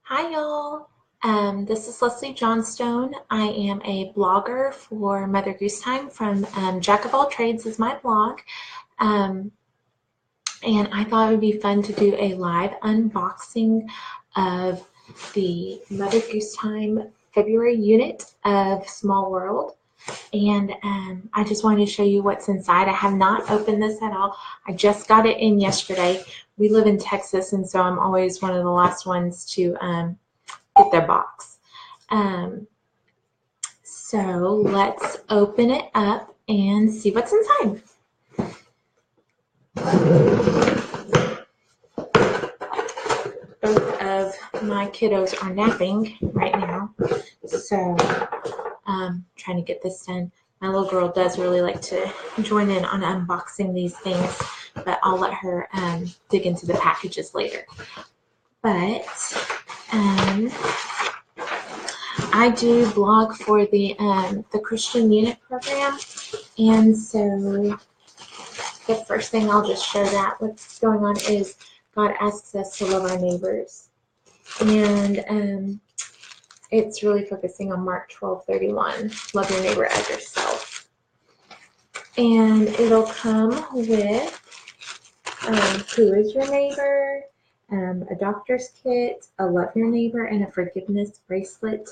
Hi, y'all. This is Leslie Johnstone. I am a blogger for Mother Goose Time from Jack of All Trades is my blog. And I thought it would be fun to do a live unboxing of the Mother Goose Time February unit of Small World. And I just wanted to show you what's inside. I have not opened this at all. I just got it in yesterday. We live in Texas, and so I'm always one of the last ones to get their box. So let's open it up and see what's inside. Both of my kiddos are napping right now, so trying to get this done. My little girl does really like to join in on unboxing these things, but I'll let her dig into the packages later. But I do blog for the Christian Unit program, and so the first thing I'll just show that what's going on is God asks us to love our neighbors, and it's really focusing on Mark 12:31, love your neighbor as yourself. And it'll come with who is your neighbor, a doctor's kit, a love your neighbor, and a forgiveness bracelet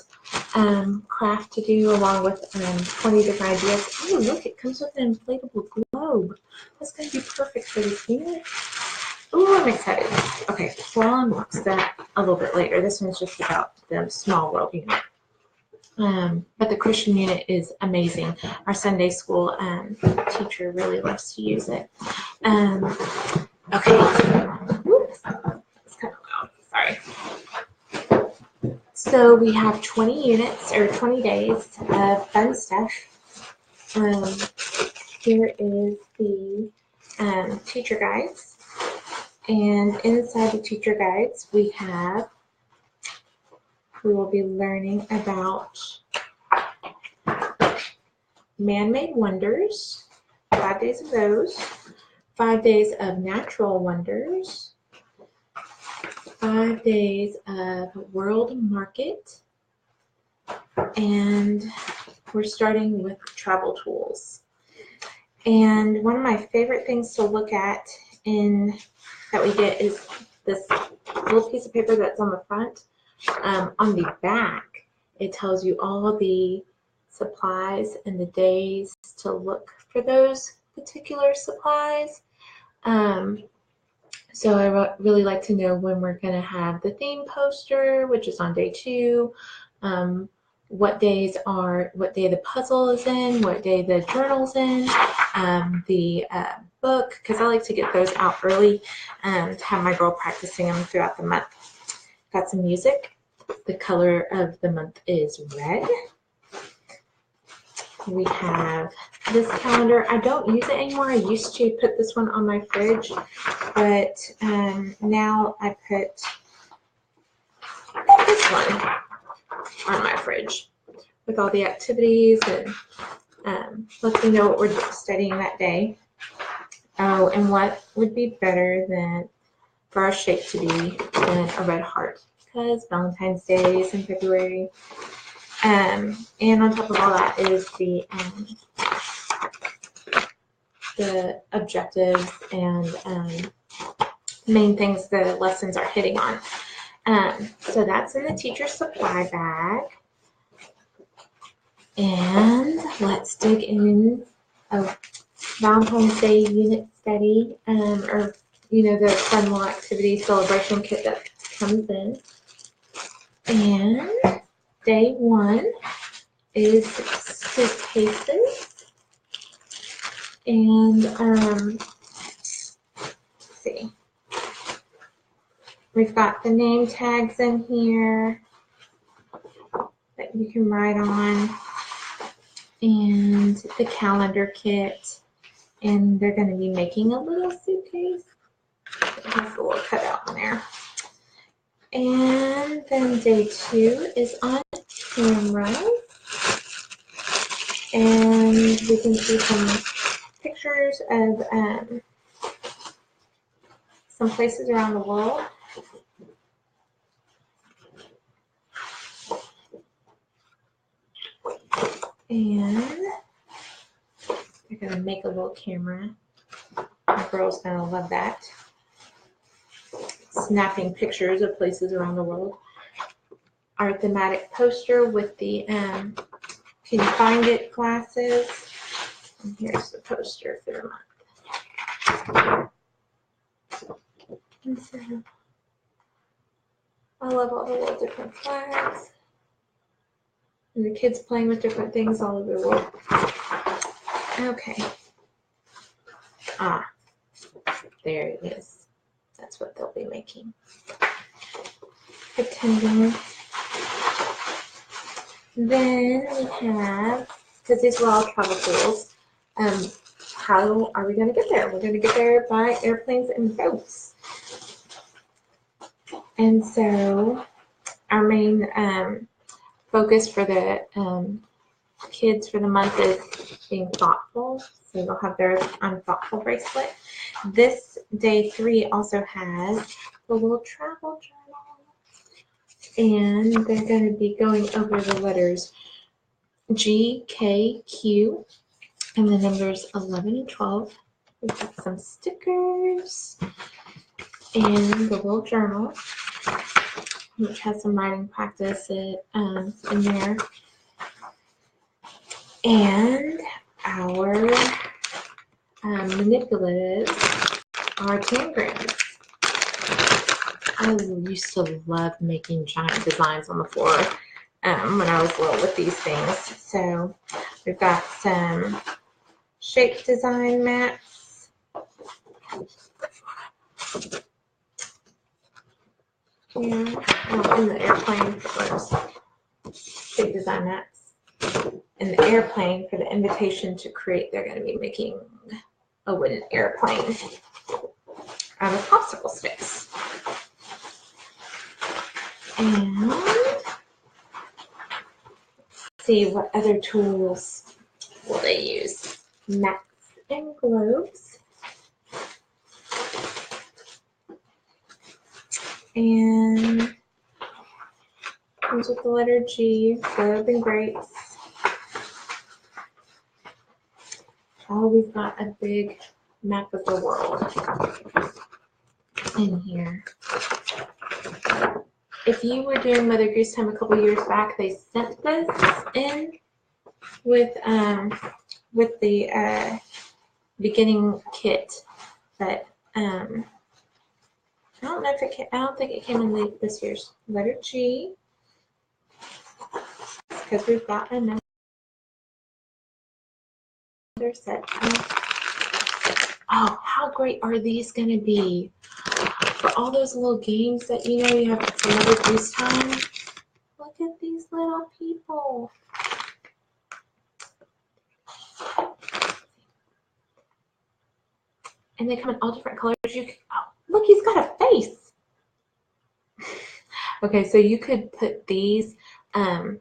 craft to do, along with 20 different ideas. Oh, look, it comes with an inflatable globe. That's going to be perfect for this unit. Oh, I'm excited. Okay, so I'll unbox that a little bit later. This one's just about the Small World unit. But the Christian unit is amazing. Our Sunday school teacher really loves to use it. Okay. Oops. It's kind of loud. Sorry. So we have 20 units or 20 days of fun stuff. Here is the teacher guides. And inside the teacher guides, we will be learning about man-made wonders, 5 days of those, 5 days of natural wonders, 5 days of world market, and we're starting with travel tools. And one of my favorite things to look at that we get is this little piece of paper that's on the front. On the back, it tells you all the supplies and the days to look for those particular supplies. So I really like to know when we're going to have the theme poster, which is on day 2, what day the puzzle is in, what day the journal's in, the book, because I like to get those out early to have my girl practicing them throughout the month. Got some music. The color of the month is red. We have this calendar. I don't use it anymore. I used to put this one on my fridge, but now I put this one on my fridge with all the activities and lets me know what we're studying that day. Oh, and what would be better than for our shape to be than a red heart, because Valentine's Day is in February. And on top of all that is the objectives and main things the lessons are hitting on. So that's in the teacher supply bag. And let's dig in a Valentine's Day unit study, or the fun little activity celebration kit that comes in. And day 1 is suitcases. And let's see. We've got the name tags in here that you can write on, and the calendar kit. And they're going to be making a little suitcase. It has a little cutout in there. And then day 2 is on camera. And we can see some pictures of some places around the world. And they're going to make a little camera. The girls going to love that. Snapping pictures of places around the world. Our thematic poster with the Can You Find It glasses. And here's the poster for the month. And so, I love all the little different flags. And the kids playing with different things all over the world. Okay. Ah, there it is. That's what they'll be making. Pretending. Then we have, because these were all travel tools, how are we going to get there? We're going to get there by airplanes and boats. And so our main focus for the kids for the month is being thoughtful. So they'll have their thoughtful bracelet. This day 3 also has the little travel journal. And they're going to be going over the letters G, K, Q, and the numbers 11 and 12. We've got some stickers and the little journal, which has some writing practice in there. And our manipulatives are tangrams. I used to love making giant designs on the floor when I was little with these things. So we've got some shape design mats. Yeah, in the airplane for those shape design mats. In the airplane for the invitation to create, they're going to be making a wooden airplane out of popsicle sticks. And let's see what other tools will they use. Mats and globes. And comes with the letter G, globe and grapes. Oh, we've got a big map of the world in here. If you were doing Mother Goose Time a couple years back, they sent this in with the beginning kit, but I don't know if it came, I don't think it came in this year's letter G, because we've got another set. Oh, how great are these going to be for all those little games that you have for Mother Goose Time? Look at these little people. And they come in all different colors. Oh, look, he's got a face. Okay, so you could put these, they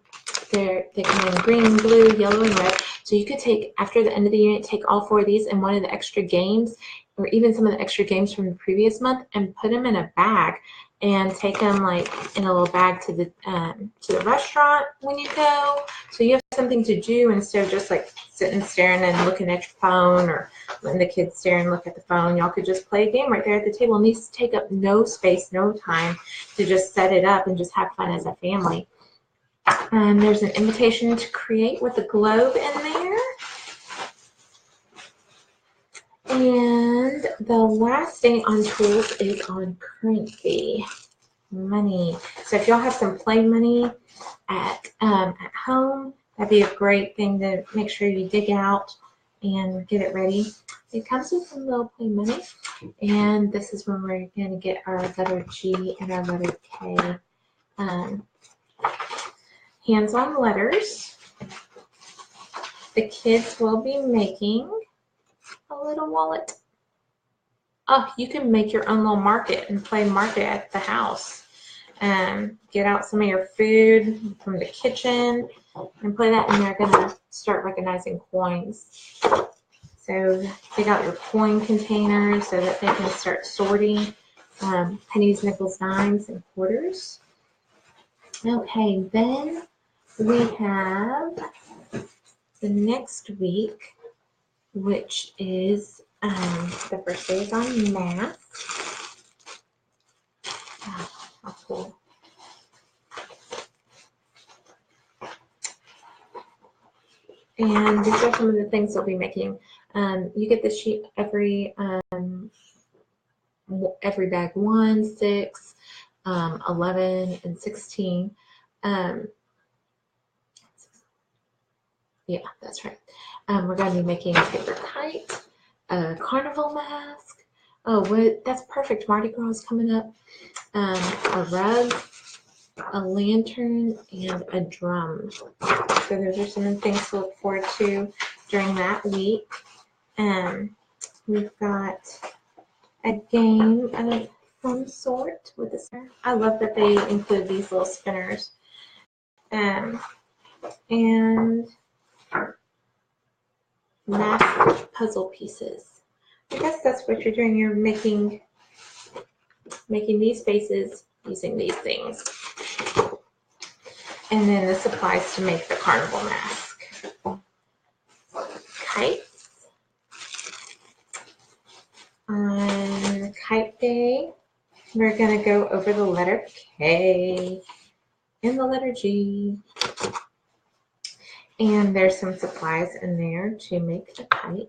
come in green, blue, yellow, and red. So you could take, after the end of the unit, take all 4 of these and one of the extra games, or even some of the extra games from the previous month, and put them in a bag and take them like in a little bag to the restaurant when you go. So you have something to do instead of just like sitting staring and looking at your phone, or letting the kids stare and look at the phone. Y'all could just play a game right there at the table, and these take up no space, no time to just set it up and just have fun as a family. There's an invitation to create with a globe in there. And the last thing on tools is on currency, money. So if y'all have some play money at home, that'd be a great thing to make sure you dig out and get it ready. It comes with some little play money, and this is when we're going to get our letter G and our letter K. Hands-on letters. The kids will be making a little wallet. Oh, you can make your own little market and play market at the house. Get out some of your food from the kitchen and play that, and they're gonna start recognizing coins. So take out your coin containers so that they can start sorting pennies, nickels, dimes, and quarters. Okay, then we have the next week, which is the first day is on math. Oh, how cool. And these are some of the things they'll be making. You get the sheet every bag 1, 6, 11, and 16. Yeah, that's right. We're going to be making a paper kite, a carnival mask. Oh, that's perfect. Mardi Gras is coming up. A rug, a lantern, and a drum. So those are some of the things to look forward to during that week. We've got a game of some sort with the spinner. I love that they include these little spinners. And math puzzle pieces. I guess that's what you're doing. You're making these faces using these things. And then the supplies to make the carnival mask. Kites. On kite day, we're going to go over the letter K and the letter G. And there's some supplies in there to make a kite.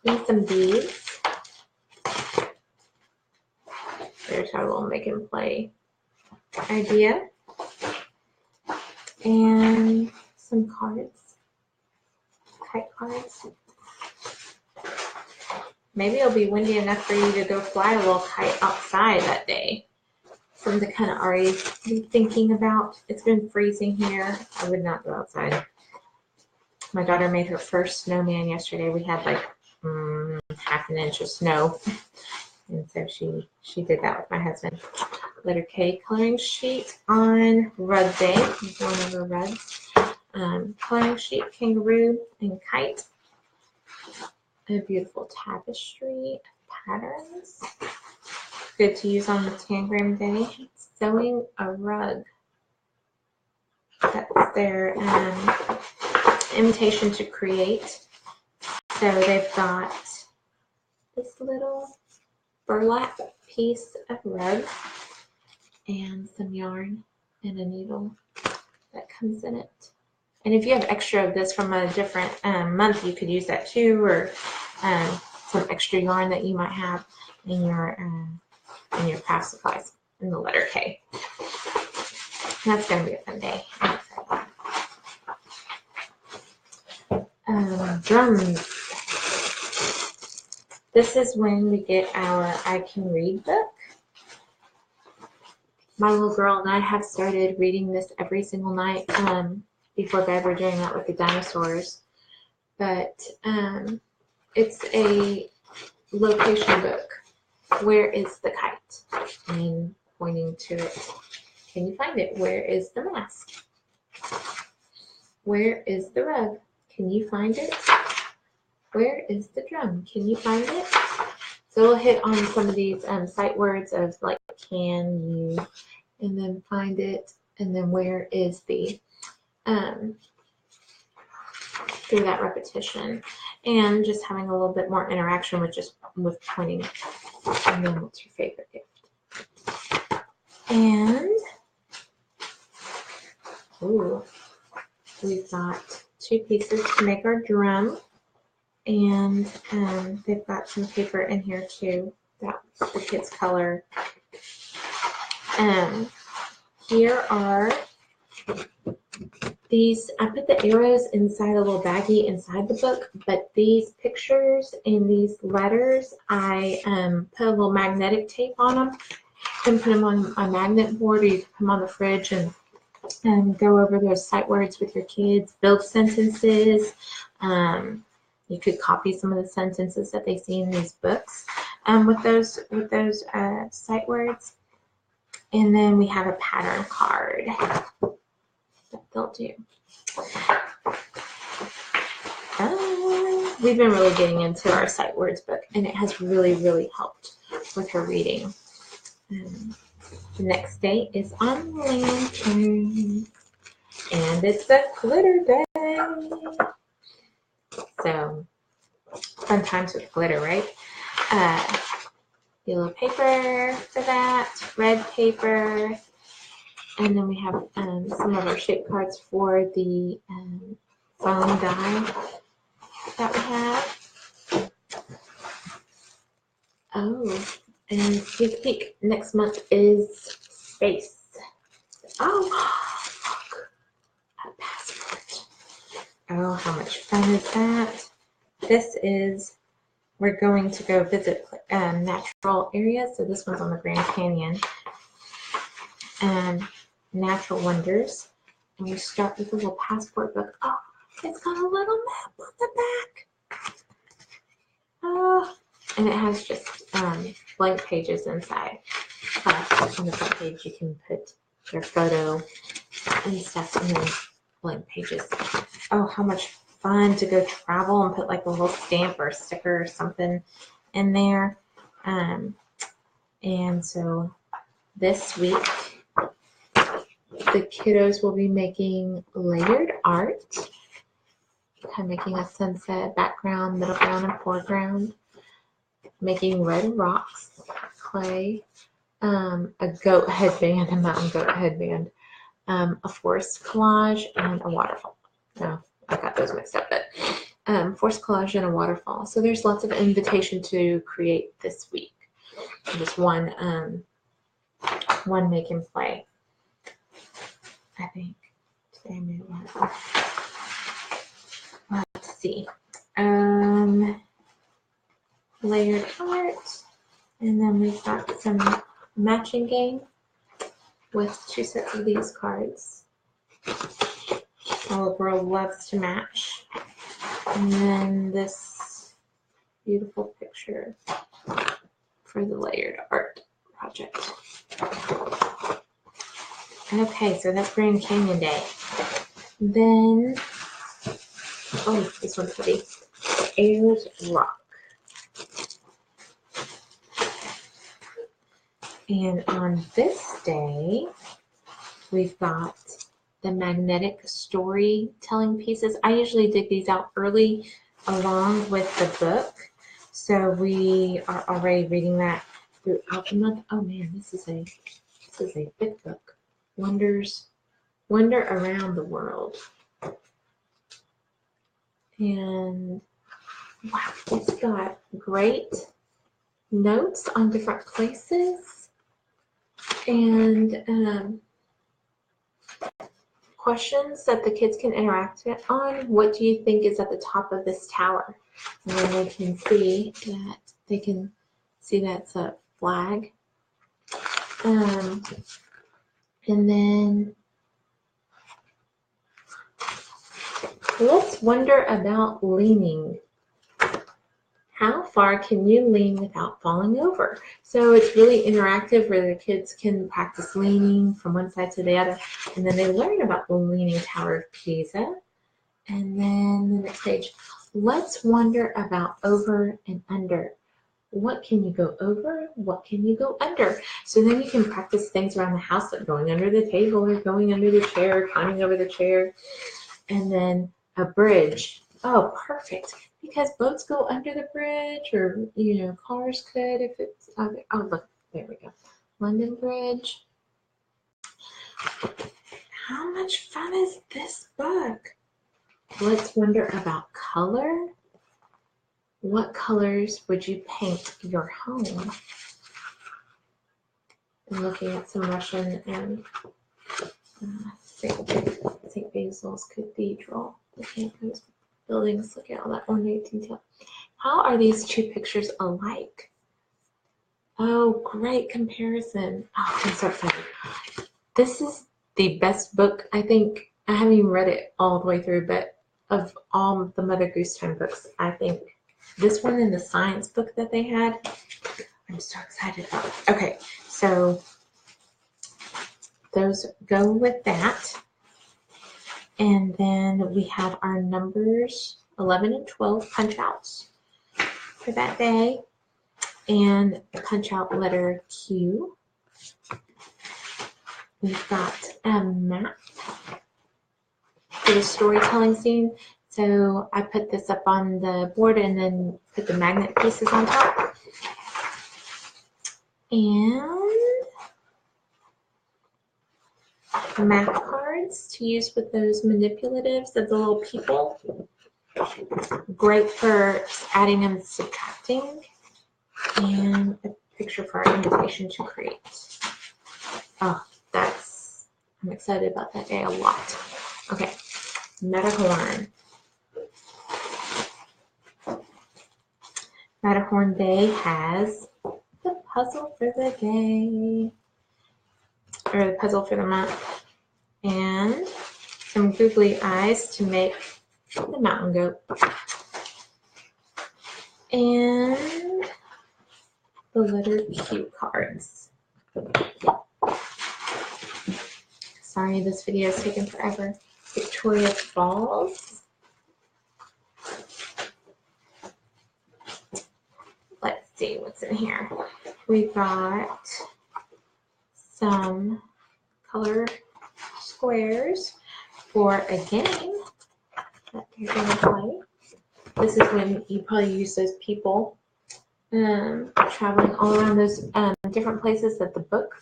And some beads. There's our little make and play idea. And some cards. Kite cards. Maybe it'll be windy enough for you to go fly a little kite outside that day. Something to kind of already be thinking about. It's been freezing here. I would not go outside. My daughter made her first snowman yesterday. We had like half an inch of snow. And so she did that with my husband. Letter K coloring sheet on rug day. One of the rugs. Coloring sheet, kangaroo, and kite. A beautiful tapestry patterns. Good to use on the tangram day. Sewing a rug. That's their invitation to create. So they've got this little burlap piece of rug and some yarn and a needle that comes in it. And if you have extra of this from a different month, you could use that too, or some extra yarn that you might have in your craft supplies in the letter K. And that's going to be a fun day. Drums. This is when we get our I Can Read book. My little girl and I have started reading this every single night. Before bed, we're doing that with the dinosaurs. But it's a location book. Where is the kite? And pointing to it. Can you find it? Where is the mask? Where is the rug? Can you find it? Where is the drum? Can you find it? So we'll hit on some of these sight words of like can you, and then find it, and then where is the, through that repetition, and just having a little bit more interaction with pointing, and then what's your favorite gift? And ooh, we've got 2 pieces to make our drum, and they've got some paper in here too that the kids color. Here are these. I put the arrows inside a little baggie inside the book, but these pictures and these letters, I put a little magnetic tape on them and put them on a magnet board, or you can put them on the fridge and go over those sight words with your kids, build sentences. You could copy some of the sentences that they see in these books with those sight words. And then we have a pattern card that they'll do. We've been really getting into our sight words book, and it has really, really helped with her reading. The next day is on lantern, and it's a glitter day. So, fun times with glitter, right? Yellow paper for that, red paper, and then we have some of our shape cards for the foam die that we have. Oh, and sneak peek, next month is space. Oh, look, a passport. Oh, how much fun is that? This is, we're going to go visit natural areas. So this one's on the Grand Canyon and natural wonders. And we start with a little passport book. Oh, it's got a little map on the back. Oh, and it has just blank pages inside. On the front page, you can put your photo and stuff, and then blank pages. Oh, how much fun to go travel and put like a little stamp or a sticker or something in there. And so this week, the kiddos will be making layered art, kind of making a sunset background, middle ground, and foreground, making red rocks, clay, a goat headband, a mountain goat headband, a forest collage, and a waterfall. No, I got those mixed up, but forest collage and a waterfall. So there's lots of invitation to create this week. Just one make and play. I think today may have. Let's see. Layered art, and then we've got some matching game with 2 sets of these cards. Our world loves to match. And then this beautiful picture for the layered art project. Okay, so that's Grand Canyon Day. Then, oh, this one's pretty. Ayers Rock. And on this day, we've got the magnetic storytelling pieces. I usually dig these out early along with the book. So we are already reading that throughout the month. Oh man, this is a thick book. Wonder Around the World. And wow, it's got great notes on different places and questions that the kids can interact on. What do you think is at the top of this tower? And then they can see that it's a flag. And then let's wonder about leaning. How far can you lean without falling over? So it's really interactive where the kids can practice leaning from one side to the other. And then they learn about the Leaning Tower of Pisa. And then the next page, let's wonder about over and under. What can you go over? What can you go under? So then you can practice things around the house, like going under the table or going under the chair, climbing over the chair. And then a bridge. Oh, perfect. Because boats go under the bridge, or, cars could if it's, oh, look, there we go. London Bridge. How much fun is this book? Let's wonder about color. What colors would you paint your home? I'm looking at some Russian and St. Basil's Cathedral. Looking at those buildings, look at all that ornate detail. How are these 2 pictures alike? Oh, great comparison. Oh, I'm so excited. This is the best book, I think. I haven't even read it all the way through, but of all the Mother Goose Time books, I think this one and the science book that they had, I'm so excited about. Okay, so those go with that. And then we have our numbers 11 and 12 punch outs for that day. And punch out letter Q. We've got a map for the storytelling scene. So I put this up on the board and then put the magnet pieces on top. And math cards to use with those manipulatives of the little people. Great for adding and subtracting. And a picture for our invitation to create. Oh, I'm excited about that day a lot. Okay, Matterhorn. Matterhorn Day has the puzzle for the day, or the puzzle for the month, and some googly eyes to make the mountain goat, and the letter Q cards. Sorry, this video is taking forever. Victoria Falls. Let's see what's in here. We got some color squares for a game that you're going to play. This is when you probably use those people traveling all around those different places that the book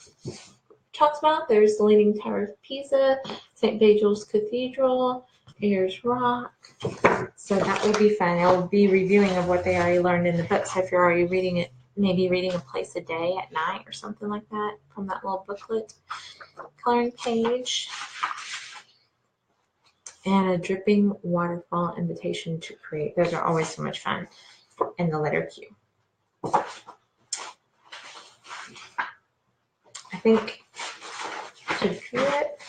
talks about. There's the Leaning Tower of Pisa, St. Basil's Cathedral, Ayers Rock. So that will be fun. I'll be reviewing of what they already learned in the book. So if you're already reading it, maybe reading a place a day at night or something like that from that little booklet. Coloring page. And a dripping waterfall invitation to create. Those are always so much fun. And the letter Q. I think to drew it.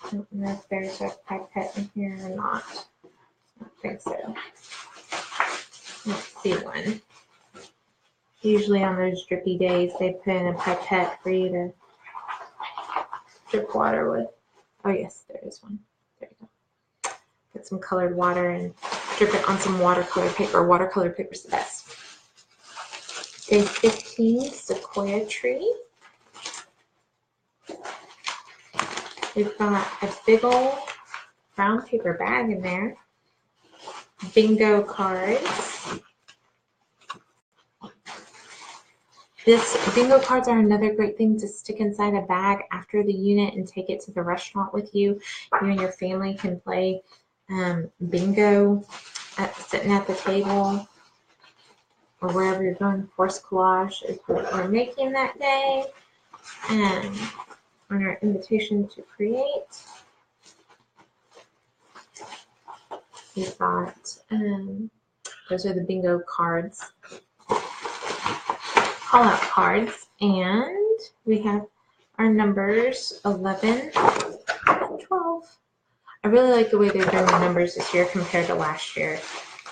I don't know if there's a pipette in here or not. I don't think so. Let's see one. Usually on those drippy days, they put in a pipette for you to drip water with. Oh yes, there is one. There you go. Get some colored water and drip it on some watercolor paper. Watercolor paper is the best. Day 15, Sequoia Tree. We've got a big old brown paper bag in there. Bingo cards. Bingo cards are another great thing to stick inside a bag after the unit and take it to the restaurant with you. You and your family can play bingo sitting at the table or wherever you're going. Force collage is what we're making that day. And on our invitation to create, we've got, those are the bingo cards, call out cards, and we have our numbers 11 and 12. I really like the way they're doing the numbers this year compared to last year.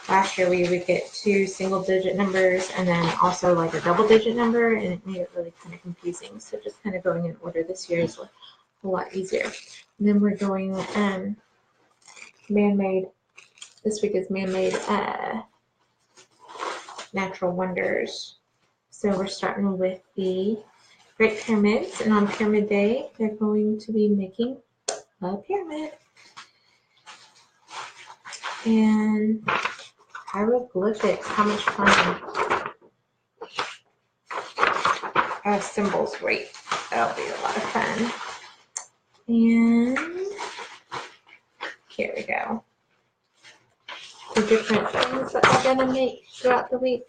Last year we would get 2 single-digit numbers and then also like a double-digit number, and it made it really kind of confusing. So just kind of going in order this year is a whole lot easier. And then we're going man-made. This week is man-made natural wonders. So we're starting with the Great Pyramids, and on Pyramid Day they're going to be making a pyramid. And hieroglyphics, how much fun. Symbols, great. That'll be a lot of fun. And here we go. The different things that we're going to make throughout the week.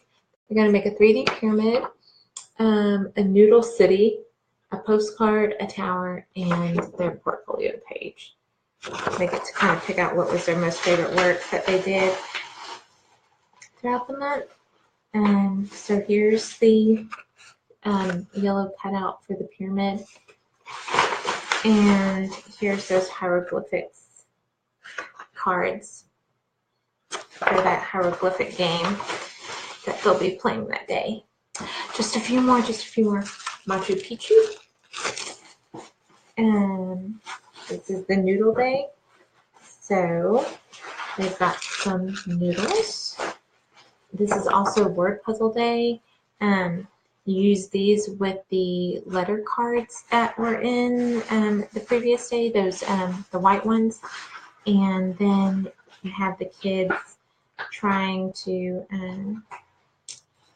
We're going to make a 3D pyramid, a noodle city, a postcard, a tower, and their portfolio page. They get to kind of pick out what was their most favorite work that they did throughout the month. So here's the yellow cutout for the pyramid. And here's those hieroglyphics cards for that hieroglyphic game that they'll be playing that day. Just a few more. Machu Picchu. And this is the noodle day. So they've got some noodles. This is also word puzzle day. use these with the letter cards that were in the previous day, those the white ones, and then you have the kids trying to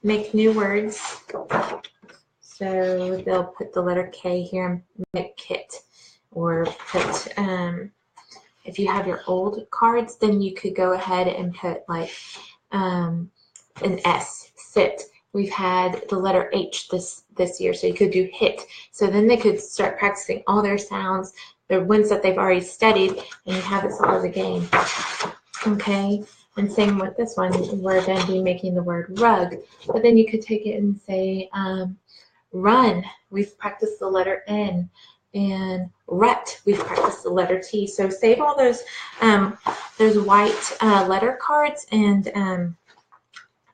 make new words. So they'll put the letter K here and make kit, or put if you have your old cards, then you could go ahead and put like an S, sit. We've had the letter H this year, so you could do hit. So then they could start practicing all their sounds, the ones that they've already studied, and you have this all as a game. Okay, and same with this one. We're going to be making the word rug, but then you could take it and say run. We've practiced the letter N. And rut, we've practiced the letter T. So save all those white letter cards and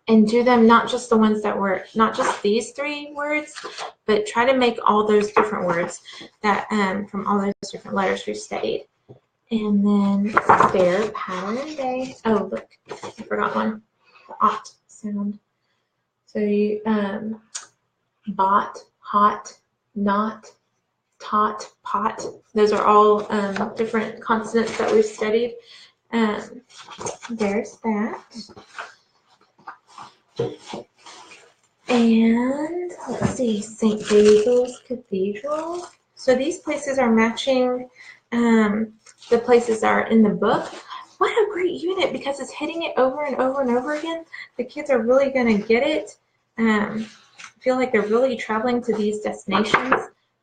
do them, not just the ones that were, not just these 3 words, but try to make all those different words that from all those different letters we've studied. And then their pattern day. Oh, look, I forgot one. The ot sound. So you bought, hot, not, tot, pot. Those are all different consonants that we've studied. There's that. And let's see, St. Basil's Cathedral. So these places are matching the places that are in the book. What a great unit, because it's hitting it over and over and over again. The kids are really going to get it. I feel like they're really traveling to these destinations.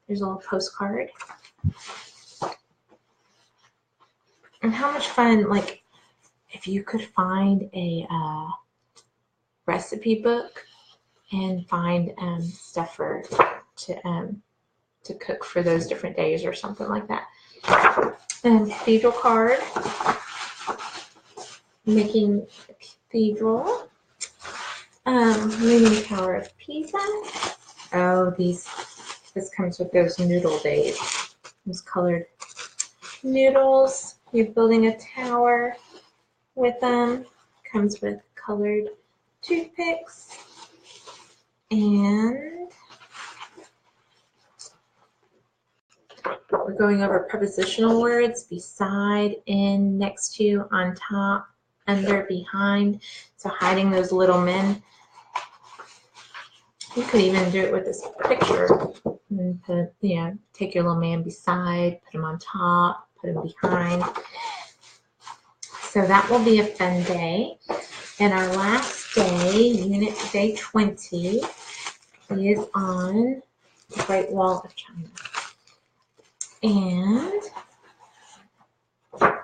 There's a little postcard. And how much fun, like, if you could find a recipe book and find stuff to cook for those different days or something like that. And cathedral card, making a cathedral. Leaning Tower of Pisa. Oh, this comes with those noodle days. Those colored noodles. You're building a tower with them. Comes with colored toothpicks. And we're going over prepositional words: beside, in, next to, on top, under, behind. So hiding those little men. You could even do it with this picture. And put, take your little man beside, put him on top, put him behind. So that will be a fun day. And our last day, unit day 20, is on the Great Wall of China. And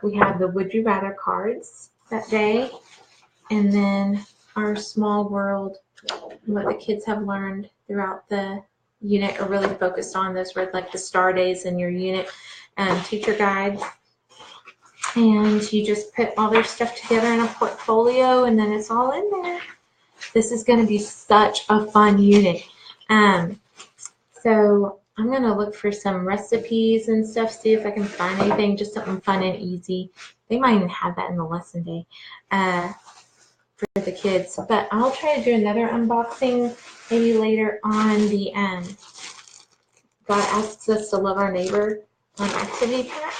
we have the Would You Rather cards that day. And then our small world, what the kids have learned throughout the unit are really focused on. Those were like the star days in your unit teacher guides. And you just put all their stuff together in a portfolio, and then it's all in there. This is going to be such a fun unit. So I'm going to look for some recipes and stuff, see if I can find anything, just something fun and easy. They might even have that in the lesson day for the kids. But I'll try to do another unboxing maybe later on the God Asks Us to Love Our Neighbor activity pack.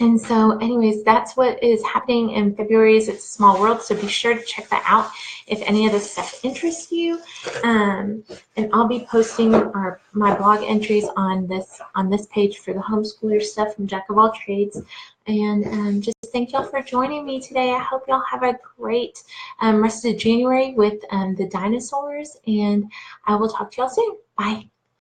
And so anyways, that's what is happening in February. It's a small world, so be sure to check that out if any of this stuff interests you. And I'll be posting my blog entries on this page for the homeschooler stuff from Jack of All Trades. And just thank y'all for joining me today. I hope y'all have a great rest of January with the dinosaurs, and I will talk to y'all soon. Bye.